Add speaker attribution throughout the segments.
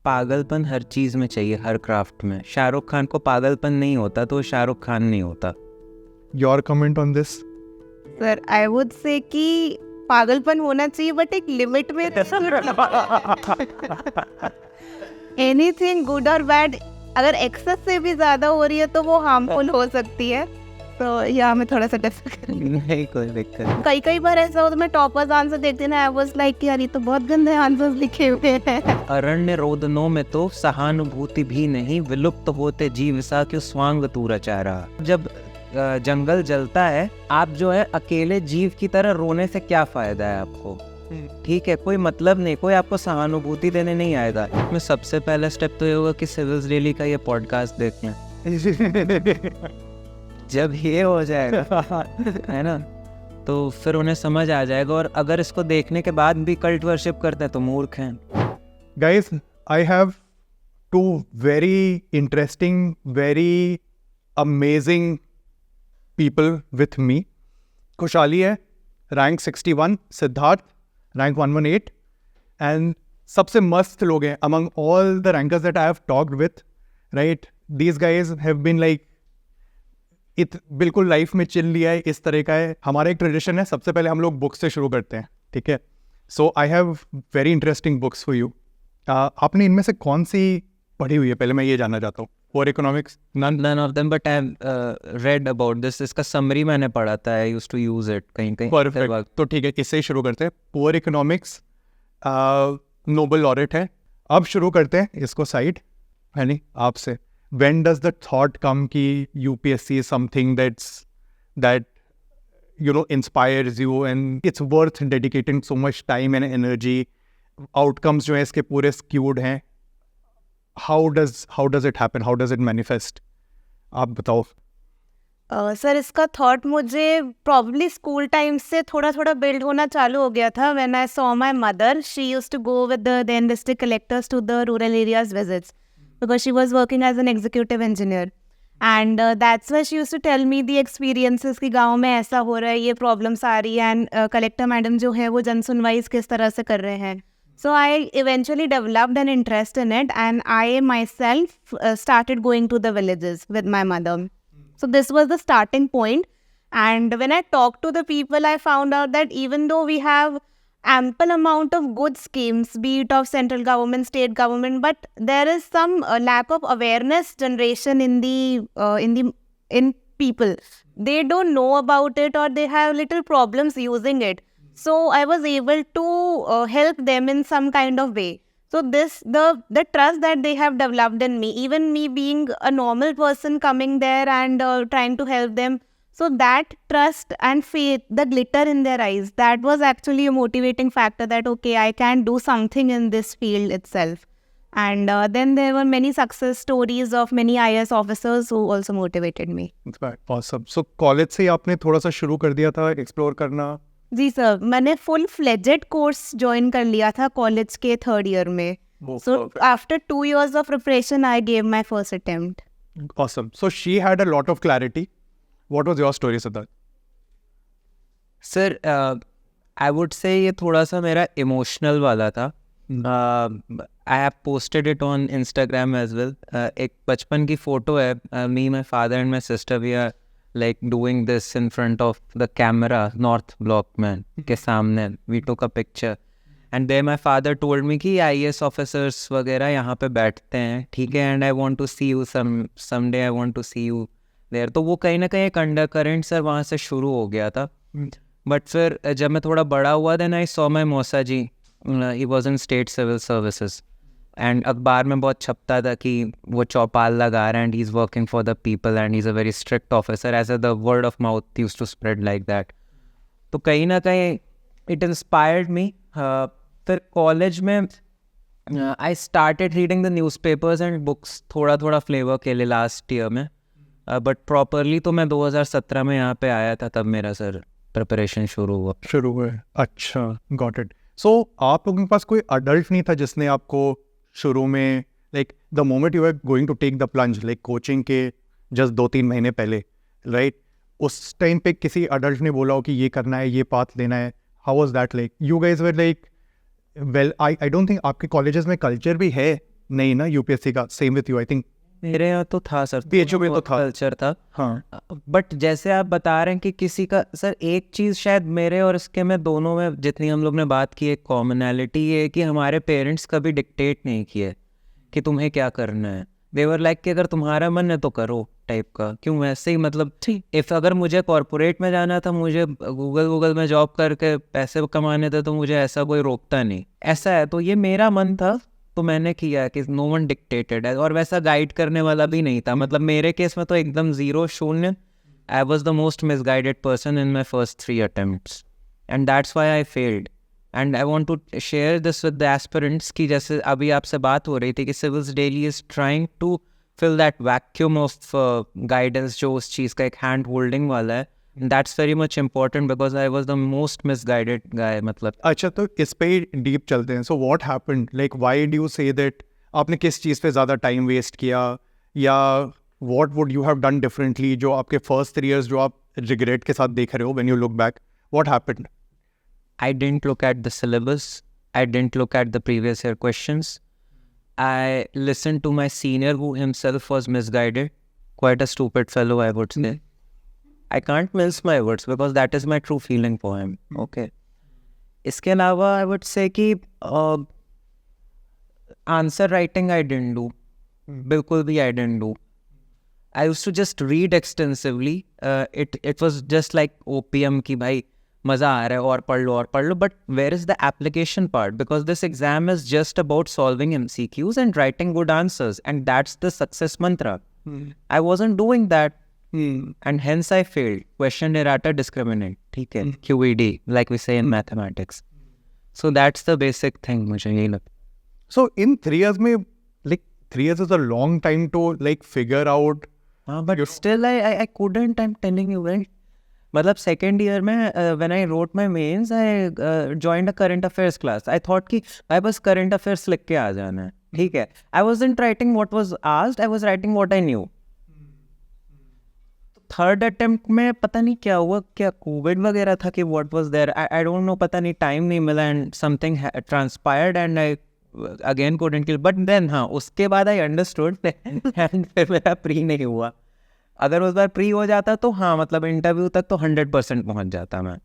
Speaker 1: पागलपन हर चीज़ में चाहिए, हर क्राफ्ट में। शाहरुख खान को पागलपन नहीं होता तो शाहरुख खान नहीं होता।
Speaker 2: Your comment on this?
Speaker 3: Sir I would से कि पागलपन होना चाहिए बट एक लिमिट में। एनीथिंग गुड और बैड अगर एक्सेस से भी ज्यादा हो रही है तो वो हार्मफुल हो सकती है। तो यहाँ में थोड़ा सा
Speaker 1: नहीं कोई दिक्कत।
Speaker 3: कई बार ऐसा होता है मैं टॉपर्स आंसर देखती ना, आई वाज लाइक यार ये तो बहुत गंदे आंसर्स लिखे हुए हैं।
Speaker 1: अरण्य रोदनों में तो सहानुभूति भी नहीं, विलुप्त होते जीव सा क्यों स्वांग तू रचा रहा। जब जंगल जलता है, आप जो है अकेले जीव की तरह रोने से क्या फायदा है आपको? ठीक है, कोई मतलब नहीं, कोई आपको सहानुभूति देने नहीं आएगा। इसमें सबसे पहला स्टेप तो ये होगा कि सिविल्स डेली का ये पॉडकास्ट देखना। जब ये हो जाएगा है ना, तो फिर उन्हें समझ आ जाएगा। और अगर इसको देखने के बाद भी कल्ट वर्शिप करते हैं तो मूर्ख हैं।
Speaker 2: Guys, I have two very interesting, very amazing people with me. खुशहाली है रैंक 61, सिद्धार्थ रैंक 118, and सबसे मस्त लोग हैं among all the rankers that I have talked with, right? These guys have been like बिल्कुल लाइफ में चिल लिया है, इस तरह का है। हमारा एक ट्रेडिशन है, सबसे पहले हम लोग बुक्स से शुरू करते हैं, ठीक है? So I have very interesting books for you. आपने इनमें से कौन सी पढ़ी हुई है, पहले मैं ये जानना चाहता हूँ। Poor economics?
Speaker 1: none of them, but I read about this. इसका समरी मैंने पढ़ा था, I used to use it कहीं कहीं।
Speaker 2: परफेक्ट, तो ठीक है, इससे ही शुरू करते हैं। पुअर इकोनॉमिक्स नोबल लॉरेट है। अब शुरू करते हैं इसको साइड, है नहीं, आपसे। When does the thought come कि UPSC is something that you know inspires you and it's worth dedicating so much time and energy? Outcomes जो है इसके पूरे skewed हैं। How does it happen? How does it manifest? आप बताओ।
Speaker 3: Sir इसका thought मुझे प्रॉब्ली स्कूल टाइम से थोड़ा थोड़ा बिल्ड होना चालू हो गया था। When I saw my mother, she used to go with the then district collectors to the rural areas visits because she was working as an executive engineer, and that's why she used to tell me the experiences कि गाँव में ऐसा हो रहा है, ये problems आ रही है, and कलेक्टर मैडम जो है वो जन सुनवाई किस तरह से कर रहे हैं। So I eventually developed an interest in it, and I myself started going to the villages with my mother. So this was the starting point, and when I talked to the people, I found out that even though we have ample amount of good schemes, be it of central government, state government, but there is some lack of awareness generation in people. They don't know about it, or they have little problems using it. So I was able to help them in some kind of way. So the trust that they have developed in me, even me being a normal person coming there and trying to help them, so that trust and faith, the glitter in their eyes, that was actually a motivating factor that, okay, I can do something in this field itself. And then there were many success stories of many IAS officers who also motivated me.
Speaker 2: Awesome. So college से आपने थोड़ा सा शुरू कर दिया था explore करना?
Speaker 3: जी sir, मैंने फुल फ्लेजेड कोर्स ज्वाइन कर लिया था कॉलेज के 3rd ईयर में। So after 2 years of preparation, I gave my first attempt.
Speaker 2: Awesome. So she had a lot of clarity. What was your story, Siddharth?
Speaker 1: Sir I would say ये थोड़ा सा मेरा emotional वाला था। I have posted it on Instagram as well. एक बचपन की photo है, me, my father and my sister, we are like doing this in front of the camera North Block में के सामने। We took a picture and there my father told me कि IAS officers वगैरह यहाँ पे बैठते हैं, ठीक है, and I want to see you someday, I want to see you there. तो वो कहीं ना कहीं एक अंडर करेंट सर वहाँ से शुरू हो गया था। बट फिर जब मैं थोड़ा बड़ा हुआ, देन आई सॉ माई मौसा ji, he was in state civil services, and अखबार में बहुत छपता था कि वो चौपाल लगा रहा है and he is working for the people and he is a very strict officer, as the word of mouth used to spread like that. तो कहीं ना कहीं इट इंस्पायर्ड मी। फिर कॉलेज में I started reading the newspapers and books थोड़ा थोड़ा flavour के लिए लास्ट ईयर में, बट प्रॉपरली तो मैं 2017 में यहाँ पे आया था, तब मेरा सर प्रिपरेशन शुरू हुआ।
Speaker 2: अच्छा, गॉट इट। सो आप लोगों के पास कोई अडल्ट नहीं था जिसने आपको शुरू में, like the moment you are going to take the plunge, like coaching के जस्ट 2-3 महीने पहले, राइट, उस टाइम पे किसी अडल्ट ने बोला हो कि ये करना है, ये पाथ लेना है? How was that? Like you guys were like, well, I don't think आपके कॉलेजेस में कल्चर भी है नहीं ना यूपीएससी का, same with you I think.
Speaker 1: मेरे यहाँ तो था सर,
Speaker 2: PHU में तो था।
Speaker 1: कल्चर था।
Speaker 2: हाँ
Speaker 1: बट जैसे आप बता रहे हैं कि किसी का, सर एक चीज़ शायद मेरे और इसके में दोनों में जितनी हम लोग ने बात की, एक कॉमनैलिटी ये है कि हमारे पेरेंट्स कभी डिक्टेट नहीं किए कि तुम्हें क्या करना है। देवर लाइक कि अगर तुम्हारा मन है तो करो टाइप का। क्यों वैसे ही मतलब इफ़ अगर मुझे कॉरपोरेट में जाना था, मुझे गूगल में जॉब करके पैसे कमाने थे, तो मुझे ऐसा कोई रोकता नहीं। ऐसा है तो ये मेरा मन था तो मैंने किया कि नो वन डिक्टेटेड है, और वैसा गाइड करने वाला भी नहीं था। मतलब मेरे केस में तो एकदम ज़ीरो, शून्य। I was the most misguided person in my first 3 attempts and that's why I failed. And I want to share this with the aspirants की जैसे अभी आपसे बात हो रही थी कि civils daily is trying to fill that vacuum of guidance जो उस चीज़ का एक हैंड होल्डिंग वाला है। That's very much important because I was the most misguided guy. मतलब
Speaker 2: अच्छा, तो इस पे ही डीप चलते हैं। So what happened, like why do you say that आपने किस चीज़ पे ज़्यादा टाइम वेस्ट किया, या what would you have done differently जो आपके फर्स्ट 3 years जो आप रिग्रेट के साथ देख रहे हो when you look back, what happened?
Speaker 1: I didn't look at the syllabus. I didn't look at the previous year questions. I listened to my senior who himself was misguided. Quite a stupid fellow, I would say. I can't mince my words because that is my true feeling for him. Okay. इसके अलावा I would say कि answer writing I didn't do. बिल्कुल भी I didn't do. I used to just read extensively. It was just like opium कि भाई मज़ा आ रहा है और पढ़ लो, but where is the application part? Because this exam is just about solving MCQs and writing good answers, and that's the success mantra. I wasn't doing that, and hence I failed. Question errata discriminant, ठीक है, QED, like we say in mathematics. So that's the basic thing मुझे यही लगता है।
Speaker 2: So in 3 years में, like 3 years is a long time to like figure out.
Speaker 1: but still I couldn't, I'm telling you, right? मतलब second year में when I wrote my mains I joined a current affairs class. I thought कि भाई बस current affairs लिख के आ जाना है, ठीक है। आई wasn't writing what was asked, I was writing what I knew. Third attempt में पता नहीं क्या हुआ, क्या कोविड वगैरह था कि what was there, I don't know, पता नहीं, टाइम नहीं मिला and something transpired and I again couldn't kill. But then हाँ, उसके बाद आई अंडरस्टूड एंड फिर मेरा प्री नहीं हुआ। अगर उस बार प्री हो जाता तो हाँ, मतलब इंटरव्यू तक तो 100% पहुंच जाता मैं।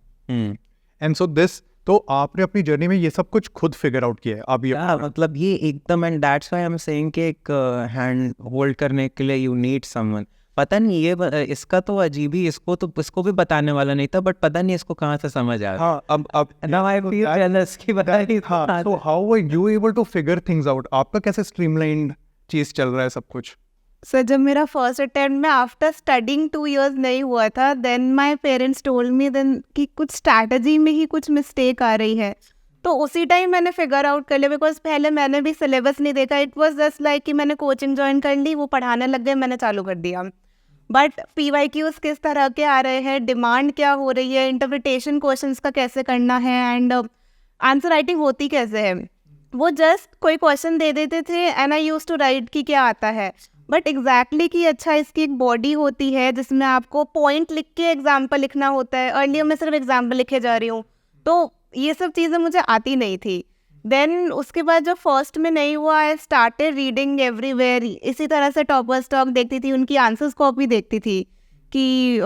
Speaker 2: एंड सो दिस, तो आपने अपनी जर्नी में ये सब कुछ खुद फिगर आउट किया है अब ये?
Speaker 1: मतलब ये एकदम, and that's why I am saying कि एक हैंड होल्ड करने के लिए यू नीड समवन। पता नहीं ये इसका तो अजीब ही, इसको भी बताने वाला नहीं था, बट पता नहीं इसको कहाँ से समझ आया।
Speaker 2: हाँ, अब
Speaker 1: नाउ आई फील जेलस कि पता नहीं।
Speaker 2: हाँ, so how were you able to figure things out? आपका कैसे स्ट्रीमलाइंड चीज चल रहा है सब कुछ?
Speaker 3: सर जब मेरा फर्स्ट अटेम्प्ट में आफ्टर स्टडिंग 2 years नहीं हुआ था, then my parents told me then कि कुछ स्ट्रैटेजी में ही कुछ मिस्टेक आ रही है। तो उसी टाइम मैंने फिगर आउट कर लिया, बिकॉज पहले मैंने भी सिलेबस नहीं देखा। इट वाज जस्ट लाइक कि मैंने कोचिंग ज्वाइन कर ली, वो पढ़ाने लग गए, मैंने चालू कर दिया। बट PYQs किस तरह के आ रहे हैं, डिमांड क्या हो रही है, इंटरप्रिटेशन क्वेश्चंस का कैसे करना है, एंड आंसर राइटिंग होती कैसे है, वो जस्ट कोई क्वेश्चन दे देते थे and I used to write कि क्या आता है। बट एग्जैक्टली कि अच्छा इसकी एक बॉडी होती है जिसमें आपको पॉइंट लिख के एग्जाम्पल लिखना होता है। अर्लियर मैं सिर्फ एग्जाम्पल लिखे जा रही हूँ, तो ये सब चीज़ें मुझे आती नहीं थी। देन उसके बाद जब फर्स्ट में नहीं हुआ, आई स्टार्टेड रीडिंग एवरीवेयर। इसी तरह से टॉपर्स टॉक देखती थी, उनकी आंसर्स कॉपी देखती थी कि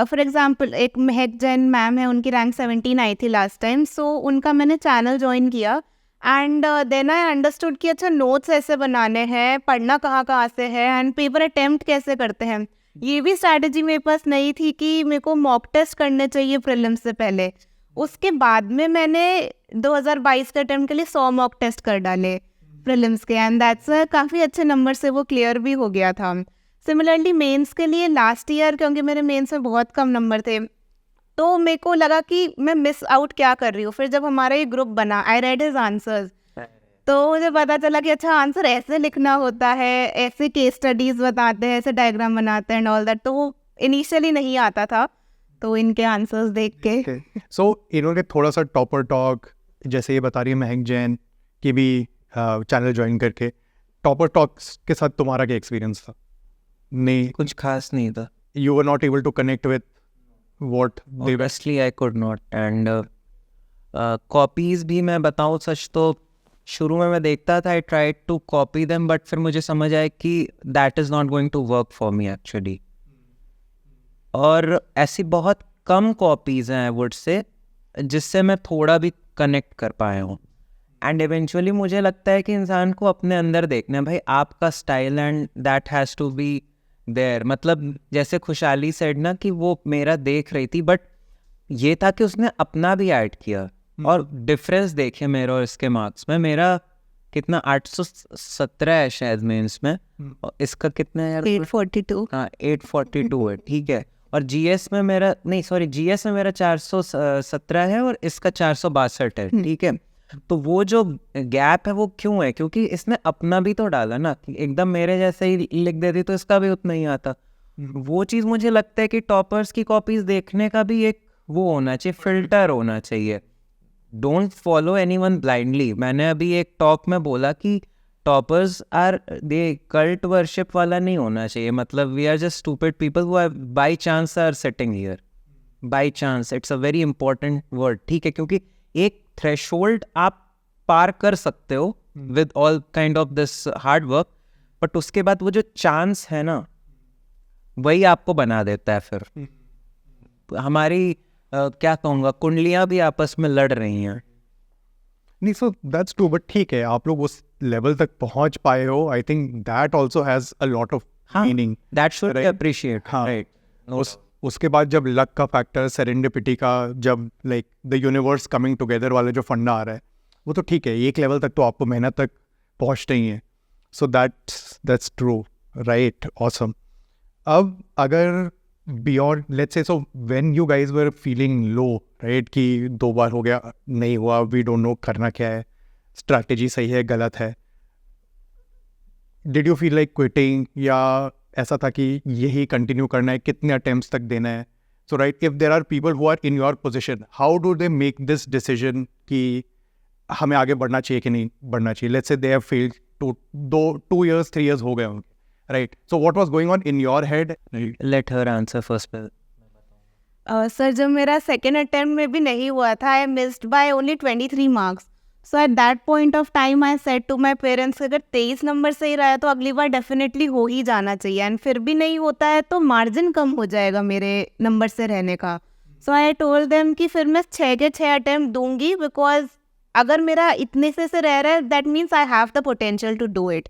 Speaker 3: फॉर एग्जांपल एक महक जैन मैम है, उनकी रैंक 17 आई थी लास्ट टाइम, सो उनका मैंने चैनल ज्वाइन किया एंड देन आई अंडरस्टूड कि अच्छा नोट्स ऐसे बनाने हैं, पढ़ना कहाँ से है, एंड पेपर अटेम्प्ट कैसे करते हैं। ये भी स्ट्रैटेजी मेरे पास नहीं थी कि मेरे को मॉक टेस्ट करने चाहिए प्रीलिम्स से पहले। उसके बाद में मैंने 2022 के अटेम्प्ट के लिए 100 मॉक टेस्ट कर डाले प्रीलिम्स के, एंड दैट्स काफ़ी अच्छे नंबर से वो क्लियर भी हो गया था। सिमिलरली मेंस के लिए लास्ट ईयर, क्योंकि मेरे मेंस में बहुत कम नंबर थे, तो मेरे को लगा कि मैं मिस आउट क्या कर रही हूँ। फिर जब हमारा ये ग्रुप बना, आई रेड हिज आंसर्स, तो मुझे पता चला कि अच्छा आंसर ऐसे लिखना होता है, ऐसे केस स्टडीज़ बताते हैं, ऐसे डायग्राम बनाते हैं एंड ऑल दैट। तो वो इनिशियली नहीं आता था, तो इनके आंसर्स देख के
Speaker 2: सो इन्होंने थोड़ा सा टॉपर टॉक, जैसे ये बता रही है महक जैन की भी चैनल ज्वाइन करके, टॉपर टॉक्स के साथ तुम्हारा क्या एक्सपीरियंस था? नहीं,
Speaker 1: कुछ खास नहीं था।
Speaker 2: You were not able to connect with what they
Speaker 1: Obviously I could not, and copies भी मैं बताऊँ सच तो शुरू में मैं देखता था, I tried to copy them, but फिर मुझे समझ आया कि that is not going to work for me actually. और ऐसी बहुत कम कॉपीज़ हैं आई वुड से जिससे मैं थोड़ा भी कनेक्ट कर पाया हूँ। एंड इवेंचुअली मुझे लगता है कि इंसान को अपने अंदर देखना है भाई, आपका style and that has to be there. मतलब जैसे खुशहाली सेड ना कि वो मेरा देख रही थी, बट ये था कि उसने अपना भी ऐड किया। और डिफरेंस देखे मेरा और इसके मार्क्स में, मेरा कितना 817 है शायद मेंस में, और इसका कितना है यार?
Speaker 3: 842।
Speaker 1: हाँ 842 है, ठीक है। और जीएस में मेरा नहीं, सॉरी, जीएस में मेरा 417 है और इसका 462 है, ठीक है। तो वो जो गैप है वो क्यों है? क्योंकि इसने अपना भी तो डाला ना, कि एकदम मेरे जैसे ही लिख देती तो इसका भी उतना ही आता। वो चीज़ मुझे लगता है कि टॉपर्स की कॉपीज देखने का भी एक वो होना चाहिए, फिल्टर होना चाहिए। Don't follow anyone blindly. मैंने अभी एक टॉक में बोला कि toppers are the cult worship वाला नहीं होना चाहिए। मतलब we are just stupid people who are by chance are sitting here. By chance, it's a very important word, ठीक है, क्योंकि एक थ्रेशोल्ड आप पार कर सकते हो with all kind of this hard work, but उसके बाद वो जो चांस है ना, वही आपको बना देता है। फिर हमारी क्या कहूँगा, कुंडलियाँ भी आपस में लड़ रही हैं।
Speaker 2: नहीं, सो दैट्स ट्रू, बट ठीक है, आप लोग उस लेवल तक पहुंच पाए हो। I think that also has a lot of meaning.
Speaker 1: That should be
Speaker 2: Right.
Speaker 1: Appreciate.
Speaker 2: हाँ,
Speaker 1: राइट।
Speaker 2: उसके बाद जब लक का फैक्टर, सेरेंडिपिटी का, जब like the universe coming together वाला जो फंडा आ रहा है, वो तो ठीक है, एक लेवल तक तो आपको मेहनत तक पहुंचते ही है। So that's true, right, awesome. अब अगर beyond, let's say, so when you guys were feeling low, right, कि 2 बार हो गया, नहीं हुआ, वी डोंट नो करना क्या है, स्ट्रैटेजी सही है गलत है, did you feel like quitting, या ऐसा था कि यही कंटिन्यू करना है, कितने अटेम्प्ट्स तक देना है? So right, if there are people who are in your position, how do they make this decision कि हमें आगे बढ़ना चाहिए कि नहीं बढ़ना चाहिए? Let's say they have failed two years 3 years हो गए उनके, right? So what was going on in your head?
Speaker 1: Let her answer first.
Speaker 3: Sir जब मेरा सेकेंड अटेम्प्ट में भी नहीं हुआ था, I missed by only 23 marks. So at that point of time I said to my parents, अगर 23 number से ही रहा है तो अगली बार डेफिनेटली हो ही जाना चाहिए, एंड फिर भी नहीं होता है तो मार्जिन कम हो जाएगा मेरे नंबर से रहने का। सो आई टोल्ड देम कि फिर मैं 6 के 6 अटेम्प्ट दूंगी, बिकॉज अगर मेरा इतने से रह रहा है that means I have the potential to do it.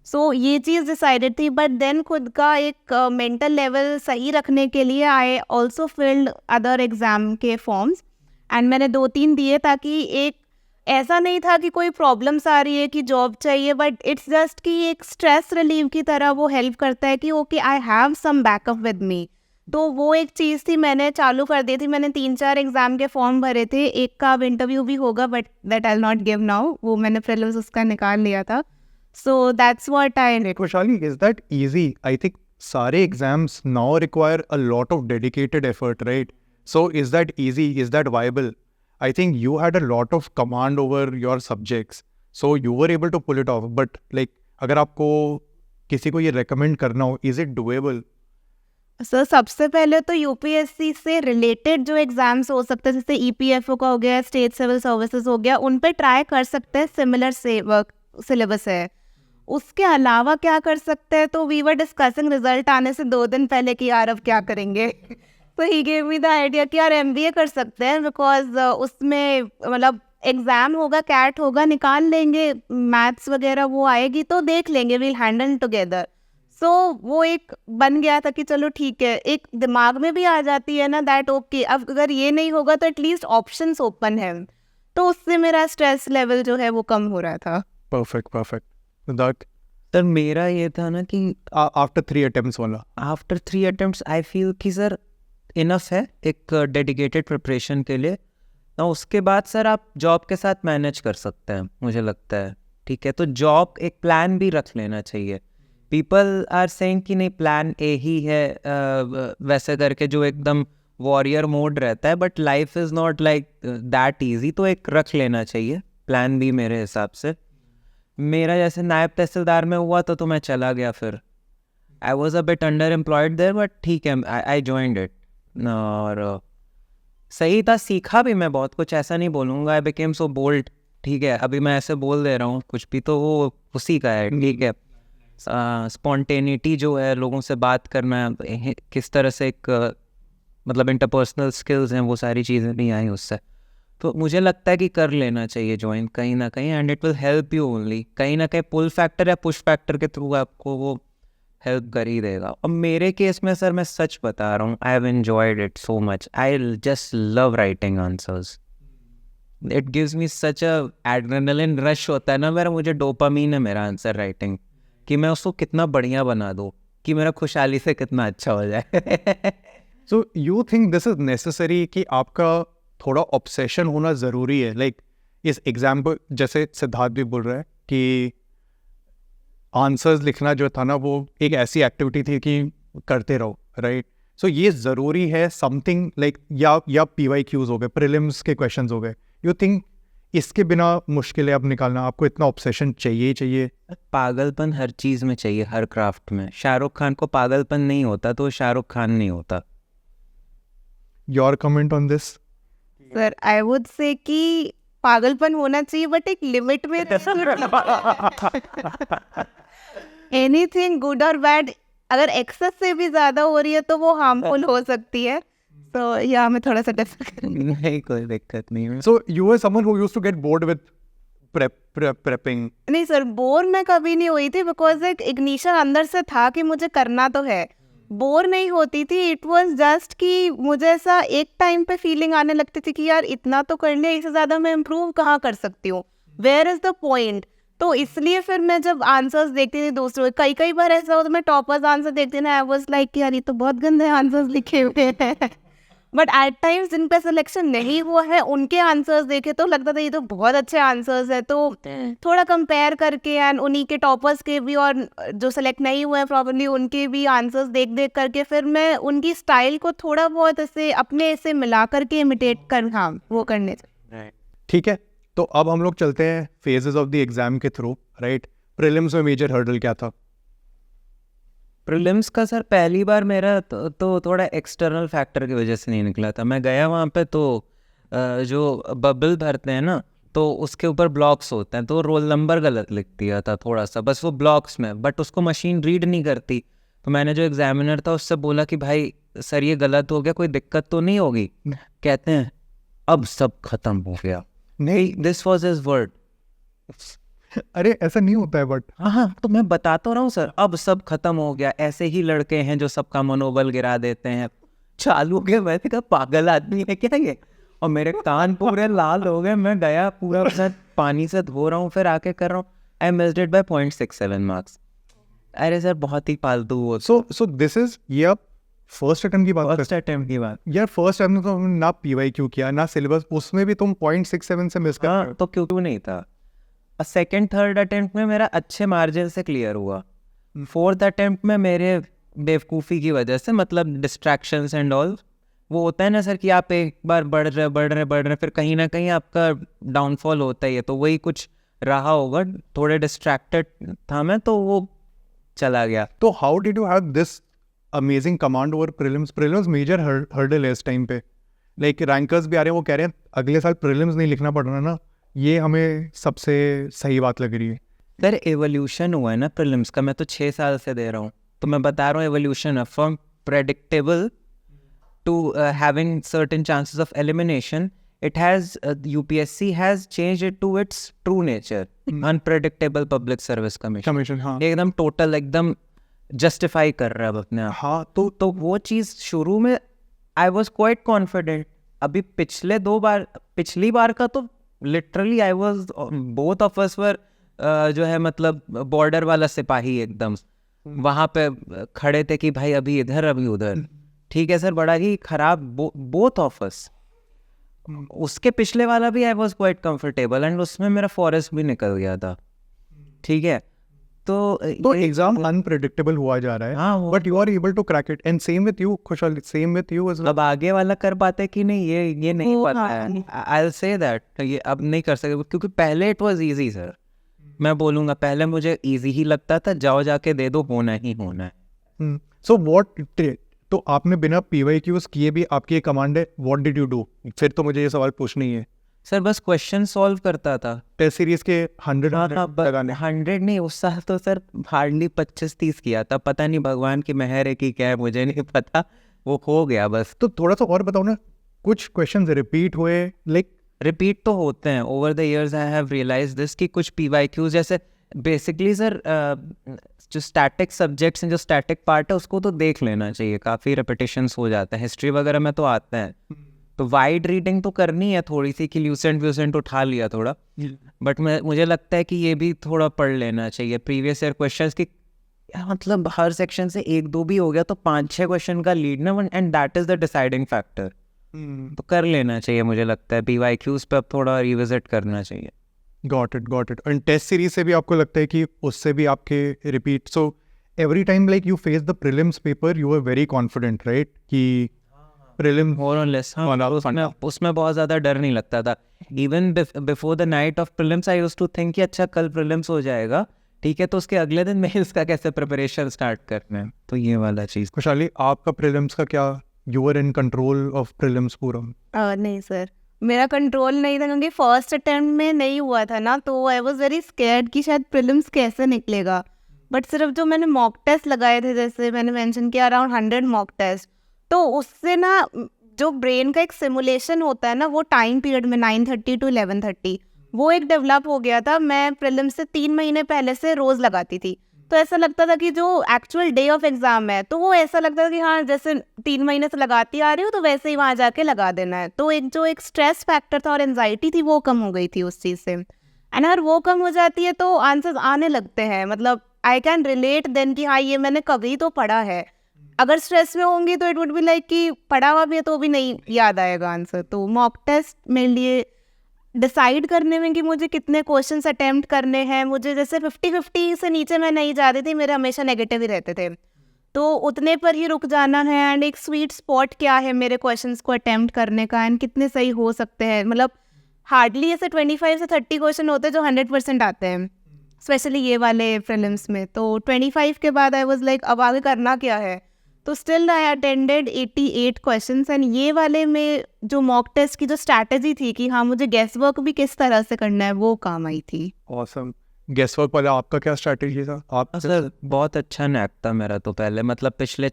Speaker 3: So ये चीज़ डिसाइडेड थी, बट देन खुद का एक मेंटल लेवल सही रखने के लिए I also filled other exam के फॉर्म्स, एंड मैंने 2-3 दिए, ताकि एक ऐसा नहीं था कि कोई प्रॉब्लम्स आ रही है कि जॉब चाहिए, बट इट्स जस्ट कि एक स्ट्रेस रिलीव की तरह वो हेल्प करता है कि okay I have some backup with me. तो वो एक चीज़ थी, मैंने चालू कर दी थी। मैंने 3-4 एग्ज़ाम के फॉर्म भरे थे, एक का अब इंटरव्यू भी होगा, but that I will not give now, वो मैंने प्रीलिम्स उसका निकाल लिया था। So that's what I did.
Speaker 2: Kushali, is that easy? I think सारे exams now require a lot of dedicated effort, right? So is that easy? Is that viable? I think you had a lot of command over your subjects, so you were able to pull it off. But like, अगर आपको किसी को ये recommend करना हो, is it doable?
Speaker 3: Sir सबसे पहले तो यूपीएससी से रिलेटेड जो एग्जाम्स हो सकते हैं, जैसे ईपीएफओ का हो गया, स्टेट सिविल सर्विसेज हो गया, उन पे ट्राई कर सकते हैं, सिमिलर सिलेबस है। उसके अलावा क्या कर सकते हैं, तो वी वर डिस्कसिंग रिजल्ट आने से 2 दिन पहले कि यार अब क्या करेंगे। तो he gave me the idea कि यार एमबीए कर सकते हैं, बिकॉज उसमें मतलब एग्ज़ाम होगा, कैट होगा, निकाल लेंगे, मैथ्स वगैरह वो आएगी तो देख लेंगे, विल हैंडल टुगेदर। सो वो एक बन गया था कि चलो ठीक है, एक दिमाग में भी आ जाती है ना दैट ओके, अब अगर ये नहीं होगा तो एटलीस्ट ऑप्शंस ओपन है। तो उससे मेरा स्ट्रेस लेवल जो है वो कम हो रहा था।
Speaker 2: Perfect. That
Speaker 1: सर मेरा ये था ना कि
Speaker 2: after 3 attempts वाला,
Speaker 1: आफ्टर 3 अटेम्प्ट्स आई फील कि सर इनफ है एक डेडिकेटेड प्रिपरेशन के लिए ना। उसके बाद सर आप जॉब के साथ मैनेज कर सकते हैं, मुझे लगता है, ठीक है। तो जॉब एक प्लान भी रख लेना चाहिए। पीपल आर सेइंग कि नहीं प्लान ए ही है, वैसे करके जो एकदम वॉरियर मोड रहता है, but life is not like that easy. तो एक रख लेना चाहिए प्लान भी मेरे हिसाब से। मेरा जैसे नायब तहसीलदार में हुआ तो मैं चला गया, फिर I was a bit underemployed there, but ठीक है, आई जॉइंड इट और सही था, सीखा भी मैं बहुत कुछ, ऐसा नहीं बोलूँगा। आई बिकेम सो बोल्ड ठीक है, अभी मैं ऐसे बोल दे रहा हूँ कुछ भी तो वो उसी का है, ठीक है। स्पॉन्टेनिटी जो है, लोगों से बात करना, किस तरह से एक मतलब इंटरपर्सनल स्किल्स हैं, वो सारी चीज़ें नहीं आई उससे। तो मुझे लगता है कि कर लेना चाहिए ज्वाइन कहीं ना कहीं, and it will help you only. कहीं ना कहीं पुल फैक्टर या पुश फैक्टर के थ्रू आपको वो हेल्प कर ही देगा। और मेरे केस में सर मैं सच बता रहा हूँ, I have enjoyed it so much. I just love writing answers. It gives me such a adrenaline rush होता है ना मेरा, मुझे डोपामीन है मेरा आंसर राइटिंग, कि मैं उसको कितना बढ़िया बना दूँ, कि मेरा खुशहाली से कितना अच्छा हो जाए।
Speaker 2: So you think this is necessary कि आपका थोड़ा ऑब्सेशन होना ज़रूरी है? लाइक इस एग्जाम्पल जैसे सिद्धार्थ भी बोल रहा है कि आंसर्स लिखना जो था ना वो एक ऐसी एक्टिविटी थी कि करते रहो, राइट? सो ये ज़रूरी है समथिंग लाइक, या PYQs हो गए, प्रीलिम्स के क्वेश्चंस हो गए, यू थिंक इसके बिना मुश्किल है अब निकालना? आपको इतना ऑब्सेशन चाहिए ही चाहिए?
Speaker 1: पागलपन हर चीज़ में चाहिए, हर क्राफ्ट में। शाहरुख खान को पागलपन नहीं होता तो वो शाहरुख खान नहीं होता।
Speaker 2: Your comment on this?
Speaker 3: Sir I would से कि पागलपन होना चाहिए बट एक लिमिट में। एनीथिंग गुड और बैड अगर एक्सेस से भी ज्यादा हो रही है तो वो हार्मफुल हो सकती है। तो या मैं थोड़ा सा
Speaker 1: नहीं, कोई दिक्कत नहीं है।
Speaker 2: So you are someone who used to get bored with prepping?
Speaker 3: नहीं सर, बोर मैं कभी नहीं हुई थी बिकॉज एक इग्निशन अंदर से था कि मुझे करना तो है। बोर नहीं होती थी, इट वाज जस्ट कि मुझे ऐसा एक टाइम पे फीलिंग आने लगती थी कि यार इतना तो कर लिया, इससे ज़्यादा मैं इम्प्रूव कहाँ कर सकती हूँ, वेयर इज़ द पॉइंट। तो इसलिए फिर मैं जब आंसर्स देखती थी दूसरों, कई बार ऐसा होता मैं टॉपर्स आंसर देखती ना, आई वाज लाइक यार ये तो बहुत गंदे आंसर्स लिखे हुए हैं। बट एट टाइम्स जिन पे सिलेक्शन नहीं हुआ है उनके आंसर्स देखे तो लगता था ये तो बहुत अच्छे आंसर्स है। तो थोड़ा कंपेयर करके एंड उन्हीं के टॉपर्स के भी और जो सेलेक्ट नहीं हुए हैं प्रॉपर्ली उनके भी आंसर्स देख करके फिर मैं उनकी स्टाइल को थोड़ा बहुत ऐसे अपने से मिला करके इमिटेट कर, हाँ वो करने से।
Speaker 2: ठीक है, तो अब हम लोग चलते हैं फेजेस ऑफ द एग्जाम के थ्रू, राइट? प्रीलिम्स में मेजर हर्डल क्या था?
Speaker 1: प्रीलिम्स का सर पहली बार मेरा तो थोड़ा एक्सटर्नल फैक्टर की वजह से नहीं निकला था। मैं गया वहाँ पे तो जो बबल भरते हैं ना तो उसके ऊपर ब्लॉक्स होते हैं, तो रोल नंबर गलत लिख दिया था थोड़ा सा, बस वो ब्लॉक्स में, बट उसको मशीन रीड नहीं करती। तो मैंने जो एग्जामिनर था उससे बोला कि भाई सर ये गलत हो गया, कोई दिक्कत तो नहीं होगी? कहते हैं अब सब खत्म हो गया। नहीं, दिस वॉज हिज वर्ड।
Speaker 2: अरे ऐसा नहीं होता है बट
Speaker 1: हाँ, तो मैं बताता रहा हूँ सर, अब सब खत्म हो गया। ऐसे ही लड़के हैं जो सबका मनोबल गिरा देते हैं। चालू हो गया, मैंने कहा पागल आदमी है क्या ये? और मेरे कान पूरे लाल हो गए। मैं गया पूरा अपना पानी से धो रहा हूँ, फिर आके कर रहा हूँ, I missed it by 0.67 marks. अरे सर बहुत ही फालतू वो।
Speaker 2: सो दिस इज ये आप फर्स्ट अटेम्प्ट की बात
Speaker 1: फर्स्ट अटेम्प्ट की बात।
Speaker 2: यार फर्स्ट अटेम्प्ट तो ना PYQ किया ना सिलेबस, उसमें भी तुम 0.67 से मिस कर रहे
Speaker 1: हाँ,
Speaker 2: हो।
Speaker 1: तो क्यों नहीं था। सेकेंड थर्ड अटेम्प्ट में मेरा अच्छे मार्जिन से क्लियर हुआ। फोर्थ अटेम्प्ट में मेरे बेवकूफ़ी की वजह से, मतलब डिस्ट्रैक्शंस एंड ऑल, वो होता है ना सर कि आप एक बार बढ़ रहे फिर कहीं ना कहीं आपका डाउनफॉल होता ही है। तो वही कुछ रहा होगा, थोड़े डिस्ट्रैक्टेड था मैं, तो वो चला गया।
Speaker 2: तो how did you have this amazing command over prelims? Prelims major hurdle है इस टाइम पे। लाइक रैंकर्स भी आ रहे हैं, वो कह रहे हैं अगले साल प्रीलिम्स नहीं लिखना पड़ रहा ना, ये हमें सबसे सही बात लग रही है।
Speaker 1: सर एवोल्यूशन हुआ है ना प्रीलिम्स का, मैं तो 6 साल से दे रहा हूँ, तो मैं बता रहा हूँ एवोल्यूशन है from predictable to having certain chances of elimination. It has UPSC has changed it to its true nature, unpredictable public service commission.
Speaker 2: Commission, हाँ
Speaker 1: एकदम टोटल, एकदम जस्टिफाई कर रहा है अब अपने आप।
Speaker 2: हाँ।
Speaker 1: तो वो चीज़ शुरू में आई वॉज क्वाइट कॉन्फिडेंट। अभी पिछली बार का तो literally I was, both of us were जो है मतलब बॉर्डर वाला सिपाही एकदम वहाँ पे खड़े थे कि भाई अभी इधर अभी उधर। ठीक है सर, बड़ा ही खराब बोथ ऑफ अस। उसके पिछले वाला भी I was quite comfortable and उसमें मेरा फॉरेस्ट भी निकल गया था। ठीक है, तो
Speaker 2: एग्जाम अनप्रेडिक्टेबल हुआ जा रहा है,
Speaker 1: हाँ,
Speaker 2: but you are able to crack it. And same with you Khushhal, same with you as well.
Speaker 1: अब आगे वाला कर पाते कि नहीं ये नहीं
Speaker 3: वो
Speaker 1: पता
Speaker 3: हाँ।
Speaker 1: है। आई विल से दैट ये अब नहीं कर सकते, क्योंकि पहले इट वाज इजी सर। मैं बोलूँगा पहले मुझे इजी ही लगता था, जाओ जाके दे दो, होना ही होना है।
Speaker 2: सो व्हाट, तो आपने बिना PYQs किए भी आपकी एक कमांड है, व्हाट डिड यू डू? फिर तो मुझे ये सवाल पूछना ही है।
Speaker 1: सर बस क्वेश्चन सॉल्व करता था।
Speaker 2: टेस्ट सीरीज के 100 लगाने
Speaker 1: 100 नहीं, उस साल तो सर हार्डली 25-30 किया था। पता नहीं भगवान की मेहर है कि क्या है, मुझे नहीं पता, वो हो गया बस।
Speaker 2: तो थोड़ा सा और बताओ ना, कुछ क्वेश्चंस रिपीट हुए लाइक?
Speaker 1: रिपीट तो होते हैं over the years, I have realize this कि कुछ PYQs जैसे बेसिकली सर जो स्टैटिक सब्जेक्ट्स हैं, जो स्टैटिक पार्ट है उसको तो देख लेना चाहिए, काफ़ी रेपिटेशंस हो जाते हैं। हिस्ट्री वगैरह में तो आते हैं, तो वाइड रीडिंग तो करनी है थोड़ी सी कि ल्यूसेंट व्यूसेंट उठा लिया थोड़ा, बट मुझे लगता है कि ये भी थोड़ा पढ़ लेना चाहिए प्रीवियस ईयर क्वेश्चंस की। मतलब हर सेक्शन से 1-2 भी हो गया तो 5-6 क्वेश्चन का लीड ना, and that is the deciding factor. तो कर लेना चाहिए मुझे लगता है। PYQs पे अब थोड़ा रिविजिट करना चाहिए।
Speaker 2: Got it. और टेस्ट सीरीज से भी आपको लगता है कि उससे भी आपके repeat, so every time like you face the prelims paper you are very confident right कि प्रीलिम
Speaker 1: मोर और लेस, हाँ, उसमें बहुत ज़्यादा डर नहीं लगता था। Even before the night of prelims I used to think कि अच्छा कल प्रीलिम्स हो जाएगा, ठीक है, तो उसके अगले दिन मेंस का कैसे प्रिपरेशन स्टार्ट करना है, तो ये वाला चीज़।
Speaker 2: खुशहाली, आपका प्रीलिम्स का क्या, you are in control of prelims पूरा?
Speaker 3: नहीं सर, मेरा कंट्रोल नहीं था क्योंकि फर्स्ट अटेम्प्ट में नहीं हुआ था ना, तो आई वॉज वेरी स्कैर्ड कि शायद प्रीलिम्स कैसे निकलेगा। बट सिर्फ जो मैंने मॉक टेस्ट लगाए थे, जैसे मैंने मेंशन किया अराउंड 100 मॉक टेस्ट, तो उससे ना जो ब्रेन का एक सिमुलेशन होता है ना, वो टाइम पीरियड में 9:30 to 11:30 वो एक डेवलप हो गया था। मैं प्रीलिम्स से 3 महीने पहले से रोज़ लगाती थी, तो ऐसा लगता था कि जो एक्चुअल डे ऑफ एग्ज़ाम है तो वो ऐसा लगता था कि हाँ जैसे 3 महीने से लगाती आ रही हूँ तो वैसे ही वहाँ जाके लगा देना है। तो एक स्ट्रेस फैक्टर था और एंजाइटी थी वो कम हो गई थी उस चीज़ से। एंड अगर वो कम हो जाती है तो आंसर्स आने लगते हैं, मतलब आई कैन रिलेट देन कि हाँ ये मैंने कभी तो पढ़ा है। अगर स्ट्रेस में होंगी तो इट वुड बी लाइक कि पढ़ा हुआ भी है तो भी नहीं याद आएगा आंसर। तो मॉक टेस्ट मेरे लिए डिसाइड करने में कि मुझे कितने क्वेश्चंस अटेम्प्ट करने हैं, मुझे जैसे 50-50 से नीचे मैं नहीं जाती थी, मेरे हमेशा नेगेटिव ही रहते थे, तो उतने पर ही रुक जाना है। एंड एक स्वीट स्पॉट क्या है मेरे क्वेश्चंस को अटेम्प्ट करने का एंड कितने सही हो सकते हैं। मतलब हार्डली ऐसे 25 से 30 क्वेश्चन होते हैं जो 100% आते हैं, स्पेशली ये वाले प्रीलिम्स में। तो 25 के बाद आई वाज लाइक अब आगे करना क्या है, तो still I attended 88 questions. And ये वाले में जो मॉक टेस्ट की जो स्ट्रैटेजी थी कि हाँ मुझे गेस वर्क भी किस तरह से करना है, वो काम आई थी।
Speaker 2: ऑसम। गेस वर्क वाला आपका क्या स्ट्रैटेजी था? आप
Speaker 1: सर बहुत अच्छा नैक था मेरा तो पहले, मतलब पिछले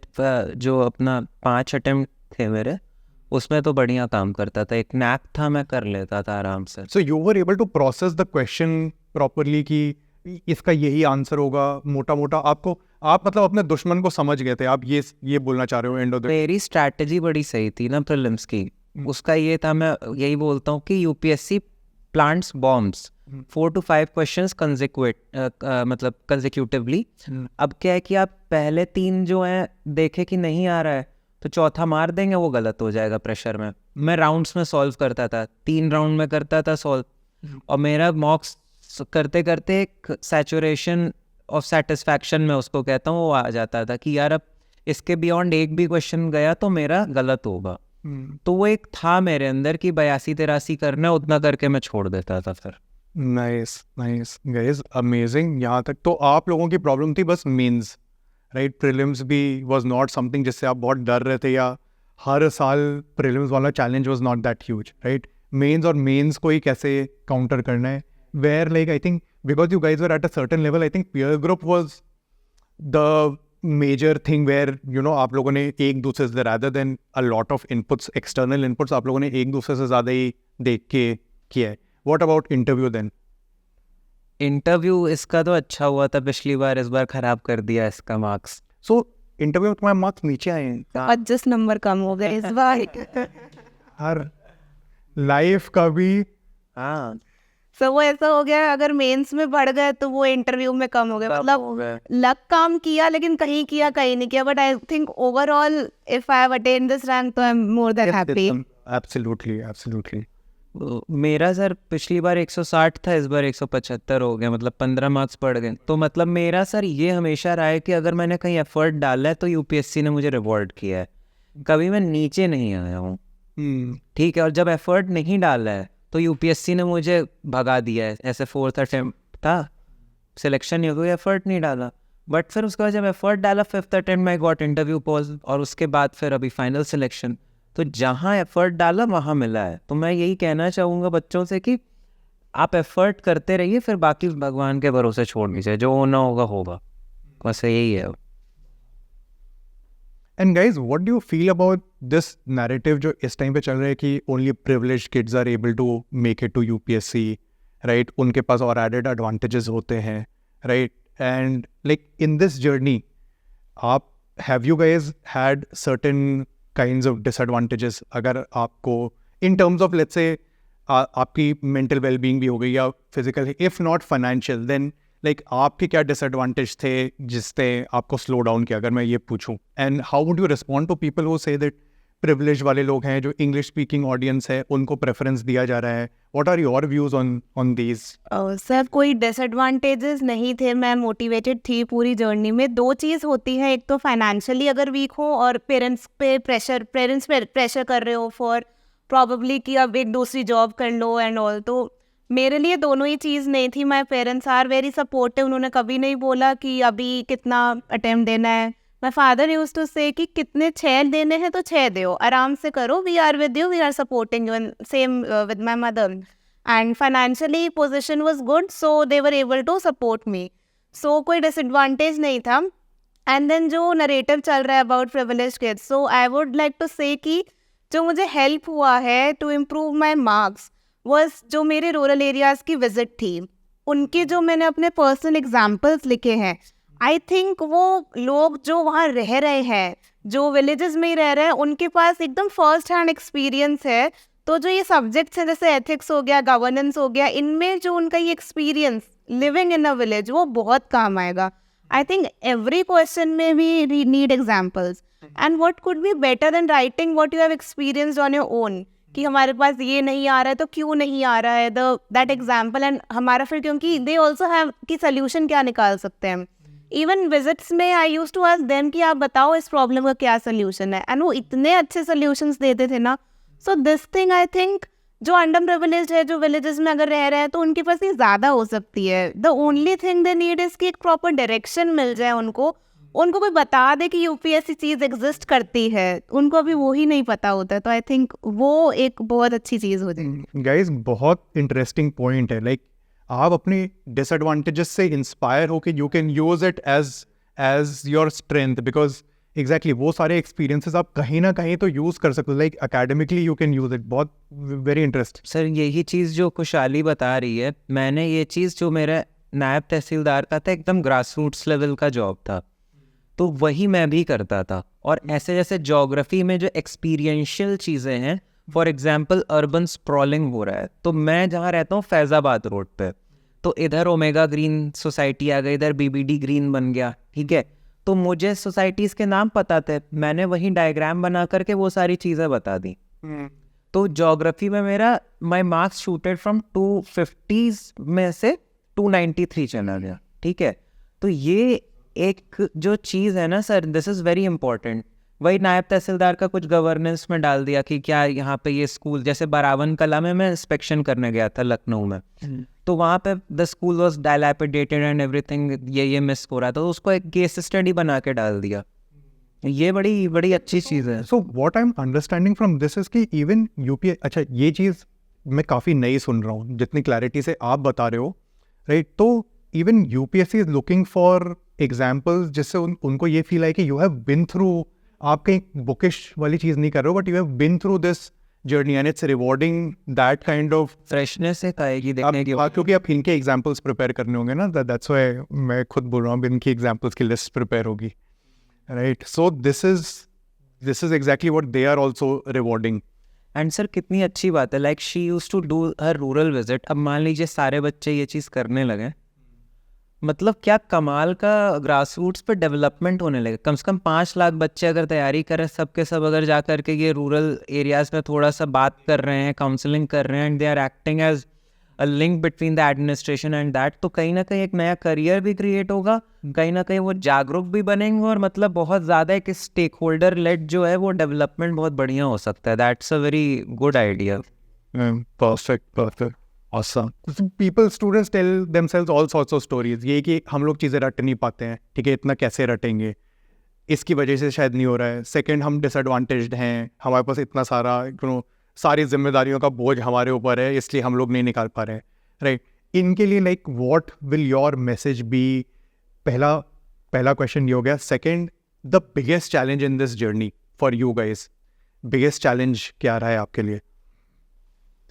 Speaker 1: जो अपना 5 अटेम्प्ट थे मेरे, उसमें तो बढ़िया काम करता था। एक नैक था, मैं कर लेता था आराम से।
Speaker 2: So you were able to process the question properly कि इसका यही आंसर होगा मोटा मोटा? आप मतलब अपने दुश्मन को समझ गए थे, आप ये बोलना चाह रहे हो एंड ऑफ द?
Speaker 1: मेरी स्ट्रैटेजी बड़ी सही थी ना प्रीलिम्स की, उसका ये था, मैं यही बोलता हूँ कि UPSC plants bombs 4 to 5 questions मतलब कंसेक्यूटिवली। अब क्या है कि आप पहले 3 जो हैं देखे कि नहीं आ रहा है तो चौथा मार देंगे, वो गलत हो जाएगा प्रेशर में। मैं राउंड्स में सॉल्व करता था, 3 राउंड में करता था सॉल्व, और मेरा मॉक्स करते करते एक सैचुरेशन ऑफ सेटिस्फैक्शन में उसको कहता हूँ, वो आ जाता था कि यार अब इसके बियॉन्ड एक भी क्वेश्चन गया तो मेरा गलत होगा। तो वो एक था मेरे अंदर कि 82-83 करना, उतना करके मैं छोड़ देता था फिर।
Speaker 2: Nice guys, amazing. यहाँ तक तो आप लोगों की प्रॉब्लम थी बस मेंस, राइट? प्रीलिम्स भी वाज नॉट समथिंग जिससे आप बहुत डर रहे थे, या हर साल प्रीलिम्स वाला challenge was not that huge, right? Mains और मेंस को ही कैसे काउंटर करना है, where like I think because you guys were at a certain level, I think peer group was the major thing where you know आप लोगों ने एक दूसरे से rather than a lot of inputs, external inputs, आप लोगों ने एक दूसरे से ज़्यादा ही देख के किया है। What about interview then?
Speaker 1: Interview इसका तो अच्छा हुआ था पिछली बार, इस बार खराब कर दिया इसका मार्क्स।
Speaker 2: So इंटरव्यू में तुम्हारे मार्क्स नीचे आए हैं?
Speaker 3: 25 नंबर कम हो गए इस बार।
Speaker 2: हर लाइफ का भी
Speaker 1: हाँ,
Speaker 3: सो वो ऐसा हो गया, अगर मेंस में बढ़ गए तो वो इंटरव्यू में कम हो गए। मतलब लक काम किया लेकिन कहीं किया कहीं नहीं किया, but I think overall if I have attend this rank तो I am more than happy.
Speaker 2: Absolutely.
Speaker 1: मेरा सर पिछली बार 160 था, इस बार 175 हो गया, मतलब 15 मार्क्स बढ़ गए। तो मतलब मेरा सर ये हमेशा रहा है कि अगर मैंने कहीं एफर्ट डाला है तो यूपीएससी ने मुझे रिवॉर्ड किया है, कभी मैं नीचे नहीं आया हूँ, ठीक है। और जब एफर्ट नहीं डाला है तो यूपीएससी ने मुझे भगा दिया है। ऐसे 4th अटेम्प्ट था, सिलेक्शन नहीं हो गया, एफर्ट नहीं डाला, बट फिर उसके बाद जब एफर्ट डाला 5th अटेम्प्ट में गॉट इंटरव्यू पॉज, और उसके बाद फिर अभी फाइनल सिलेक्शन। तो जहाँ एफर्ट डाला वहाँ मिला है। तो मैं यही कहना चाहूँगा बच्चों से कि आप एफर्ट करते रहिए, फिर बाकी भगवान के भरोसे छोड़ दीजिए, जो होना होगा होगा, बस यही है।
Speaker 2: And guys what do you feel about this narrative जो इस टाइम पे चल रहा है कि only privileged kids are able to make it to UPSC, right? उनके पास और एडेड एडवांटेजेस होते हैं, right? And like in this journey आप have you guys had certain kinds of disadvantages? अगर आपको in terms of let's say आपकी mental wellbeing भी हो गई या physical, if not financial, then like आपके क्या डिसएडवांटेज थे जिसने आपको स्लो डाउन किया, अगर मैं ये पूछूं? And how would you respond to people who say that privilege वाले लोग हैं, जो इंग्लिश स्पीकिंग ऑडियंस है, उनको प्रेफरेंस दिया जा रहा है? What are your views on these?
Speaker 3: Sir कोई डिसएडवांटेजेस नहीं थे, मैं मोटिवेटेड थी पूरी जर्नी में। दो चीज़ होती है, एक तो फाइनेंशियली अगर वीक हो और पेरेंट्स पे प्रेशर कर रहे हो फॉर प्रॉबेबली कि अब एक दूसरी जॉब कर लो एंड ऑल, तो मेरे लिए दोनों ही चीज़ नहीं थी। My parents are very supportive, उन्होंने कभी नहीं बोला कि अभी कितना अटेम्प्ट देना है। My father used to say कि कितने 6 देने हैं तो 6 दो, आराम से करो, we are with you, we are supporting you, and same with my mother. And financially position was good, so they were able to support me, सो कोई डिसएडवांटेज नहीं था। एंड देन जो नरेटिव चल रहा है about privileged kids, so I would like to say कि जो मुझे हेल्प हुआ है to improve my marks was जो मेरे रूरल एरियाज़ की विजिट थी, उनके जो मैंने अपने पर्सनल एग्जाम्पल्स लिखे हैं। आई थिंक वो लोग जो वहाँ रह रहे हैं, जो विलेजेस में ही रह रहे हैं, उनके पास एकदम फर्स्ट हैंड एक्सपीरियंस है। तो जो ये सब्जेक्ट्स हैं जैसे एथिक्स हो गया, गवर्नेंस हो गया, इनमें जो उनका ये experience living in a village, वो बहुत काम आएगा। I think every question may we need examples, and what could be better than writing what you have experienced on your own, कि हमारे पास ये नहीं आ रहा है तो क्यों नहीं आ रहा है, that example, and हमारा फिर क्योंकि they also have कि solution क्या निकाल सकते हैं। Even visits में I used to ask them कि आप बताओ इस problem का क्या solution है, and वो इतने अच्छे solutions देते थे ना। So this thing I think जो अंडर प्रिविलेज्ड है, जो विलेजेस में अगर रह रहे हैं, तो उनके पास ये ज़्यादा हो सकती है। The only thing they need is कि एक प्रॉपर डायरेक्शन मिल जाए उनको कोई बता दे कि यूपीएससी चीज़ एग्जिस्ट करती है, उनको अभी वो ही नहीं पता होता है। तो आई थिंक वो एक बहुत अच्छी चीज़ हो जाएगी।
Speaker 2: गाइज बहुत इंटरेस्टिंग पॉइंट है, लाइक आप अपने डिसएडवांटेजेस से इंस्पायर होकर you can use it as your strength, because exactly वो सारे एक्सपीरियंसेस आप कहीं ना कहीं तो यूज़ कर सकते हो, like academically you can use it. बहुत वेरी इंटरेस्टिंग।
Speaker 1: सर यही चीज़ जो खुशहाली बता रही है, मैंने ये चीज़ जो मेरा नायब तहसीलदार का था, एकदम ग्रास रूट्स लेवल का जॉब था, तो वही मैं भी करता था। और ऐसे जैसे ज्योग्राफी में जो एक्सपीरियंशियल चीज़ें हैं, फॉर एग्जांपल अर्बन स्प्रॉलिंग हो रहा है, तो मैं जहाँ रहता हूँ फैज़ाबाद रोड पे, तो इधर ओमेगा ग्रीन सोसाइटी आ गई, इधर बीबीडी ग्रीन बन गया, ठीक है। तो मुझे सोसाइटीज़ के नाम पता थे, मैंने वही डायग्राम बना करके वो सारी चीज़ें बता दी। तो ज्योग्राफी में मेरा माय मार्क्स शूटेड फ्रॉम 250 में से 293 चला गया, ठीक है। तो ये एक जो चीज़ है ना sir, this is very important. वही नायब तहसीलदार का कुछ गवर्नेंस में डाल दिया कि क्या यहाँ पे ये स्कूल, जैसे बारावन कला में मैं इंस्पेक्शन करने गया था लखनऊ में, तो वहाँ पे the school was dilapidated and everything, ये मिस हो रहा था, तो उसको एक केस स्टडी बना के डाल दिया। ये बड़ी अच्छी चीज़ है।
Speaker 2: So what I am understanding from this is कि इवन यूपी, अच्छा ये चीज़ मैं काफ़ी नई सुन रहा हूँ जितनी क्लैरिटी से आप बता रहे हो, राइट? तो even UPSC is looking for examples जिससे उनको ये फील है कि यू हैव बिन थ्रू, आप कहीं बुकिश वाली चीज़ नहीं कर रहे हो, but you have been through this journey and it's rewarding that kind of
Speaker 1: freshness से आएगी देखने की।
Speaker 2: क्योंकि आप इनके एग्जाम्पल्स प्रिपेयर करने होंगे ना, दैट्स व्हाई मैं खुद बोल रहा हूँ इनकी एग्जाम्पल्स की लिस्ट प्रिपेयर होगी, right? So this is exactly what they are also rewarding.
Speaker 1: And sir कितनी अच्छी बात है, like she used to do her rural visit. अब मान लीजिए सारे बच्चे ये चीज़ करने लगे, मतलब क्या कमाल का ग्रास रूट्स पे डेवलपमेंट होने लगे। कम से कम 5 लाख बच्चे अगर तैयारी करें, सब के सब अगर जा कर के ये रूरल एरियाज़ में थोड़ा सा बात कर रहे हैं, काउंसलिंग कर रहे हैं, and they are acting as a link between the administration and that, तो कहीं ना कहीं एक नया करियर भी क्रिएट होगा, कहीं ना कहीं वो जागरूक भी बनेंगे, और मतलब बहुत ज़्यादा एक स्टेक होल्डर लेड जो है वो डेवलपमेंट बहुत बढ़िया हो सकता है। That's a very good idea.
Speaker 2: Perfect awesome. People, students tell themselves all sorts of stories. ये कि हम लोग चीज़ें रट नहीं पाते हैं, ठीक है, इतना कैसे रटेंगे। इसकी वजह से शायद नहीं हो रहा है। सेकंड, हम डिसएडवांटेज्ड हैं, हमारे पास इतना सारा सारी जिम्मेदारियों का बोझ हमारे ऊपर है, इसलिए हम लोग नहीं निकाल पा रहे हैं, राइट। इनके लिए like what will your message be? पहला क्वेश्चन ये हो गया। Second, the biggest challenge in this journey for you guys, biggest challenge क्या रहा है आपके लिए?